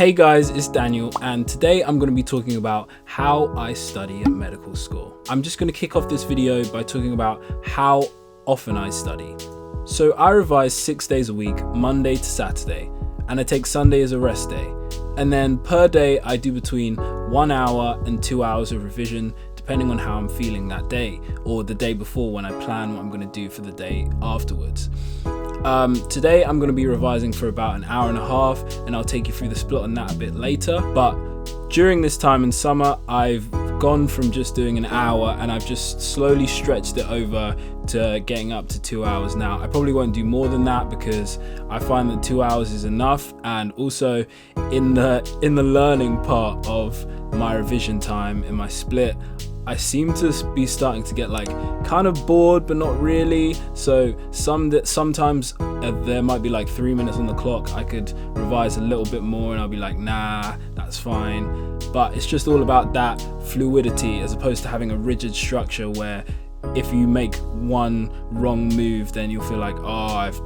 Hey guys, it's Daniel, and today I'm going to be talking about how I study at medical school. I'm just going to kick off this video by talking about how often I study. So I revise 6 days a week, Monday to Saturday, and I take Sunday as a rest day. And then per day I do between 1 hour and 2 hours of revision, depending on how I'm feeling that day, or the day before when I plan what I'm going to do for the day afterwards. Today I'm going to be revising for about an hour and a half, and I'll take you through the split on that a bit later. But during this time in summer, I've gone from just doing an hour and I've just slowly stretched it over to getting up to 2 hours now. I probably won't do more than that because I find that 2 hours is enough, and also in the learning part of my revision time in my split, I seem to be starting to get like kind of bored, but not really. So sometimes there might be like 3 minutes on the clock. I could revise a little bit more and I'll be like, nah, that's fine. But it's just all about that fluidity as opposed to having a rigid structure where if you make one wrong move, then you'll feel like, oh, I've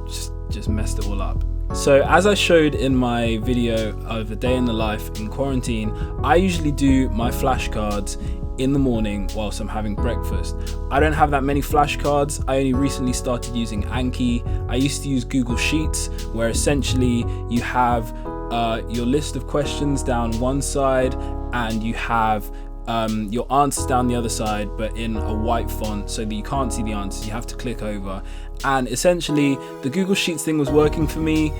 just messed it all up. So as I showed in my video of a day in the life in quarantine, I usually do my flashcards in the morning whilst I'm having breakfast. I don't have that many flashcards. I only recently started using Anki. I used to use Google Sheets, where essentially you have your list of questions down one side and you have your answers down the other side, but in a white font so that you can't see the answers. You have to click over. And essentially the Google Sheets thing was working for me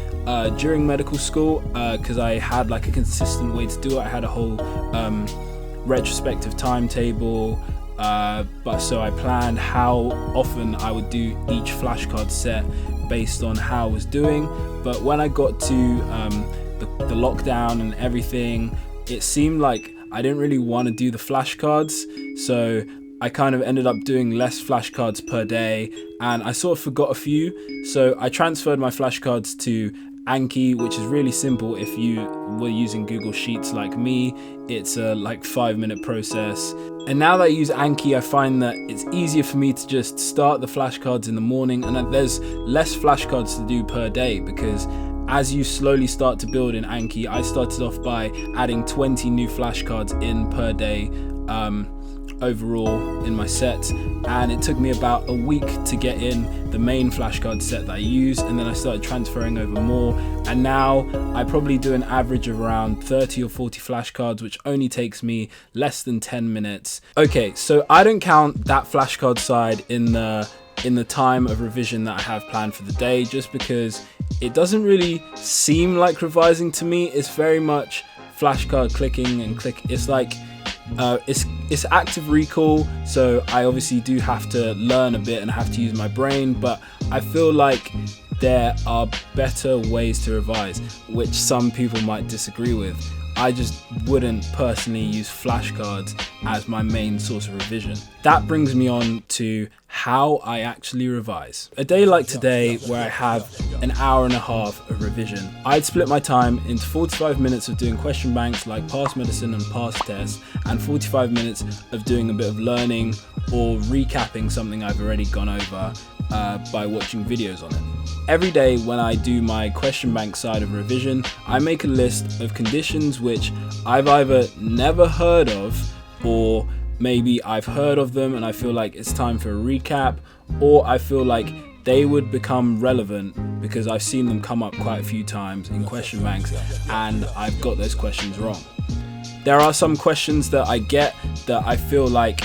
during medical school because I had like a consistent way to do it. I had a whole retrospective timetable, but so I planned how often I would do each flashcard set based on how I was doing. But when I got to the lockdown and everything, it seemed like I didn't really want to do the flashcards, so I kind of ended up doing less flashcards per day, and I sort of forgot a few. So I transferred my flashcards to Anki, which is really simple. If you were using Google Sheets like me, it's a like 5-minute process. And now that I use Anki, I find that it's easier for me to just start the flashcards in the morning, and that there's less flashcards to do per day because as you slowly start to build in Anki, I started off by adding 20 new flashcards in per day overall in my set, and it took me about a week to get in the main flashcard set that I use, and then I started transferring over more, and now I probably do an average of around 30 or 40 flashcards, which only takes me less than 10 minutes. Okay, so I don't count that flashcard side in the time of revision that I have planned for the day, just because it doesn't really seem like revising to me. It's very much flashcard clicking and click. It's like it's active recall, so I obviously do have to learn a bit and I have to use my brain, but I feel like there are better ways to revise, which some people might disagree with. I just wouldn't personally use flashcards as my main source of revision. That brings me on to how I actually revise. A day like today, where I have an hour and a half of revision, I'd split my time into 45 minutes of doing question banks like past medicine and past tests, and 45 minutes of doing a bit of learning or recapping something I've already gone over by watching videos on it. Every day when I do my question bank side of revision, I make a list of conditions which I've either never heard of, or maybe I've heard of them and I feel like it's time for a recap, or I feel like they would become relevant because I've seen them come up quite a few times in question banks and I've got those questions wrong. There are some questions that I get that I feel like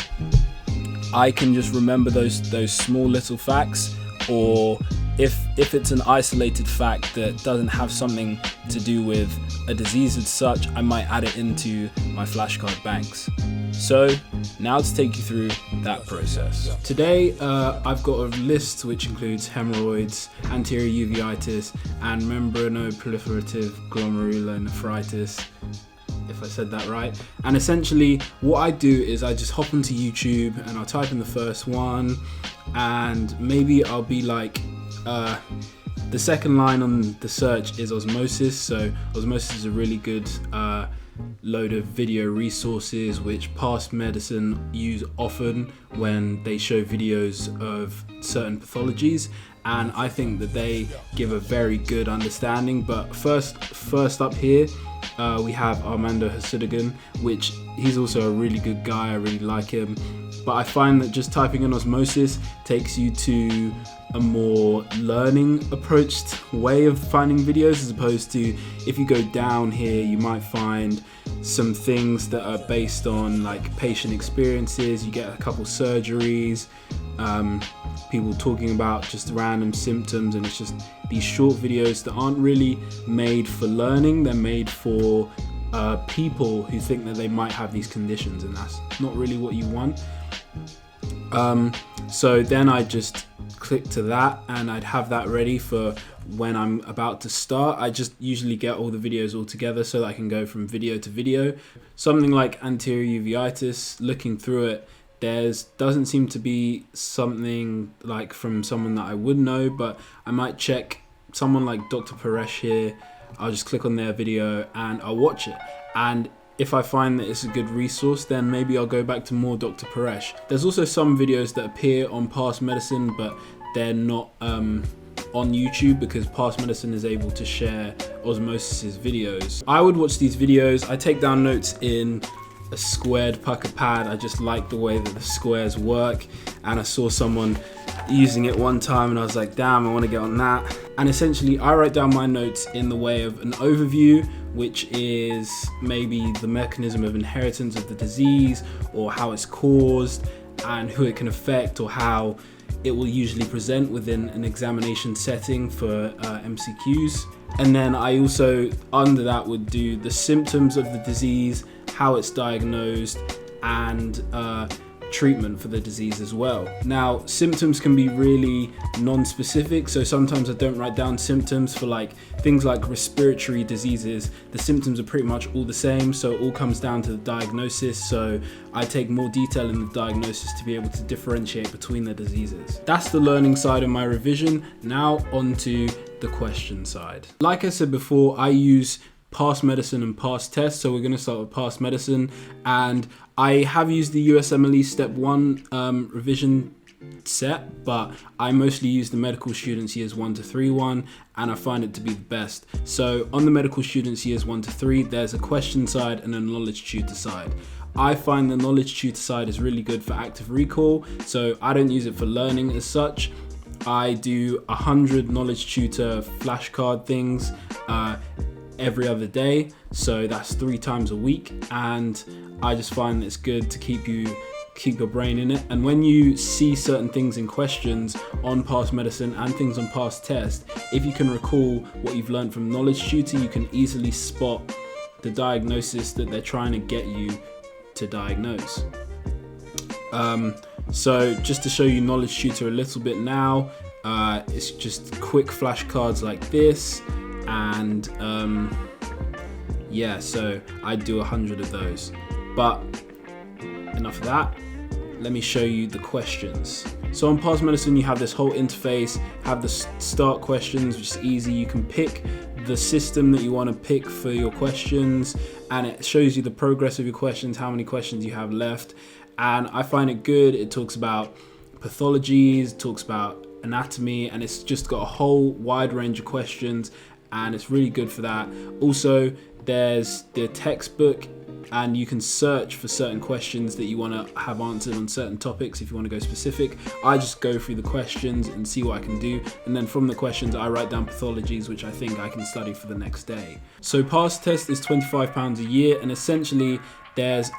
I can just remember those small little facts, or if it's an isolated fact that doesn't have something to do with a disease as such, I might add it into my flashcard banks. So now to take you through that process. Today I've got a list which includes hemorrhoids, anterior uveitis, and membranoproliferative glomerulonephritis, if I said that right. And essentially what I do is I just hop onto YouTube and I'll type in the first one, and maybe I'll be like, the second line on the search is osmosis. So osmosis is a really good load of video resources which past medicine use often when they show videos of certain pathologies. and I think that they give a very good understanding. But first up here, we have Armando Hasidigan, which he's also a really good guy. I really like him. But I find that just typing in osmosis takes you to a more learning approached way of finding videos, as opposed to if you go down here, you might find some things that are based on like patient experiences. You get a couple surgeries, people talking about just random symptoms, and it's just these short videos that aren't really made for learning. They're made for people who think that they might have these conditions, and that's not really what you want. So then I just click to that, and I'd have that ready for when I'm about to start. I just usually get all the videos all together so that I can go from video to video. Something like anterior uveitis, looking through it, doesn't seem to be something like from someone that I would know, but I might check someone like Dr. Paresh here. I'll just click on their video and I'll watch it, and if I find that it's a good resource, then maybe I'll go back to more Dr. Paresh. There's also some videos that appear on Past Medicine, but they're not on YouTube, because Past Medicine is able to share Osmosis's videos. I would watch these videos. I take down notes in a squared pucker pad. I just like the way that the squares work, and I saw someone using it one time and I was like, damn, I want to get on that. And essentially I write down my notes in the way of an overview, which is maybe the mechanism of inheritance of the disease, or how it's caused and who it can affect, or how it will usually present within an examination setting for MCQs. And then I also, under that, would do the symptoms of the disease, how it's diagnosed, and treatment for the disease as well. Now, symptoms can be really non-specific, so sometimes I don't write down symptoms for like things like respiratory diseases. The symptoms are pretty much all the same, so it all comes down to the diagnosis, so I take more detail in the diagnosis to be able to differentiate between the diseases. That's the learning side of my revision. Now onto the question side. Like I said before, I use Past Medicine and Past Test, so we're going to start with Past Medicine, and I have used the USMLE Step 1 revision set, but I mostly use the medical students years 1 to 3 one, and I find it to be the best. So on the medical students years 1 to 3, there's a question side and a knowledge tutor side. I find the knowledge tutor side is really good for active recall, so I don't use it for learning as such. I do 100 knowledge tutor flashcard things every other day, so that's 3 times a week, and I just find it's good to keep your brain in it. And when you see certain things in questions on Past Medicine and things on Past Test, if you can recall what you've learned from knowledge tutor, you can easily spot the diagnosis that they're trying to get you to diagnose. So just to show you knowledge tutor a little bit now, it's just quick flashcards like this, and yeah, so I do 100 of those. But enough of that, let me show you the questions. So on Past Medicine, you have this whole interface, have the start questions, which is easy. You can pick the system that you want to pick for your questions, and it shows you the progress of your questions, how many questions you have left. And I find it good. It talks about pathologies, talks about anatomy, and it's just got a whole wide range of questions, and it's really good for that. Also, there's the textbook, and you can search for certain questions that you want to have answered on certain topics if you want to go specific. I just go through the questions and see what I can do, and then from the questions I write down pathologies which I think I can study for the next day. So Past Test is £25 a year, and essentially there's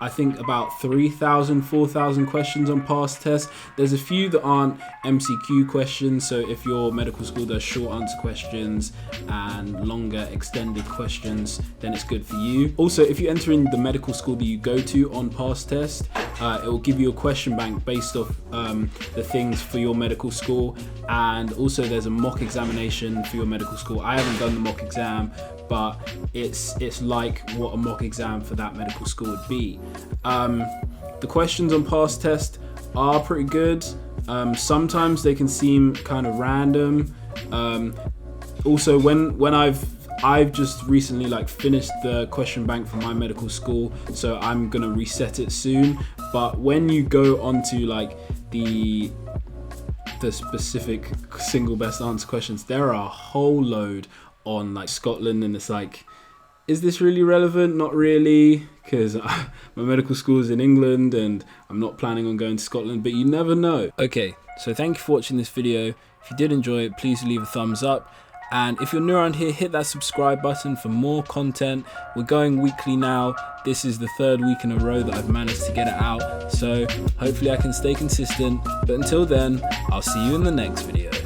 I think about 3,000, 4,000 questions on Past Test. There's a few that aren't MCQ questions, so if your medical school does short answer questions and longer extended questions, then it's good for you. Also, if you enter in the medical school that you go to on Past Test, it will give you a question bank based off the things for your medical school, and also there's a mock examination for your medical school. I haven't done the mock exam, but it's like what a mock exam for that medical school would be. The questions on Past Test are pretty good. Sometimes they can seem kind of random. Also, when I've just recently finished the question bank for my medical school, so I'm gonna reset it soon. But when you go onto the the specific single best answer questions. There are a whole load on like Scotland, and it's like, is this really relevant? Not really, because my medical school is in England and I'm not planning on going to Scotland, but you never know. Okay, so thank you for watching this video. If you did enjoy it, please leave a thumbs up. And if you're new around here, hit that subscribe button for more content. We're going weekly now. This is the 3rd week in a row that I've managed to get it out. So hopefully I can stay consistent. But until then, I'll see you in the next video.